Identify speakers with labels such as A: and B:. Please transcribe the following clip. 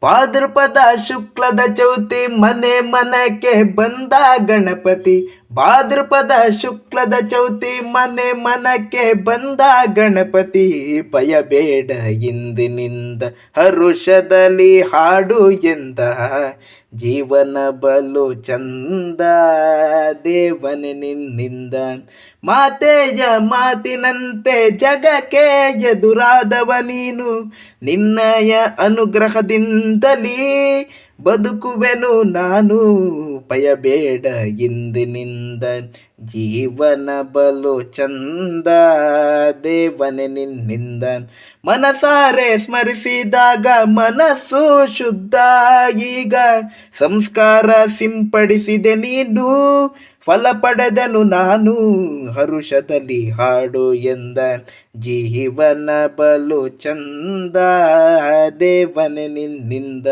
A: ಭಾದ್ರಪದ ಶುಕ್ಲದ ಚೌತಿ ಮನೆ ಮನಕ್ಕೆ ಬಂದ ಗಣಪತಿ. ಭಾದ್ರಪದ ಶುಕ್ಲದ ಚೌತಿ ಮನೆ ಮನಕ್ಕೆ ಬಂದ ಗಣಪತಿ. ಭಯಬೇಡ ಇಂದಿನಿಂದ ಹರುಷದಲ್ಲಿ ಹಾಡು ಎಂದ. ಜೀವನ ಬಲು ಚಂದ ದೇವನೇ ನಿನ್ನಿಂದ. ಮಾತೆಯ ಮಾತಿನಂತೆ ಜಗಕ್ಕೆ ಎದುರಾದವ ನೀನು. ನಿನ್ನಯ ಅನುಗ್ರಹದಿಂದಲೇ ಬದುಕುವೆನು ನಾನು. ಭಯಬೇಡ ಇಂದಿನಿಂದ ಜೀವನ ಬಲು ಚಂದ ದೇವನೇ ನಿನ್ನಿಂದ. ಮನಸಾರೆ ಸ್ಮರಿಸಿದಾಗ ಮನಸ್ಸು ಶುದ್ಧ. ಈಗ ಸಂಸ್ಕಾರ ಸಿಂಪಡಿಸಿದೆ ನೀನು. ಫಲ ಪಡೆದನು ನಾನು ಹರುಷದಲ್ಲಿ ಹಾಡು ಎಂದ. ಜೀವನ ಬಲು ಚಂದ ದೇವನೇ ನಿನ್ನಿಂದ.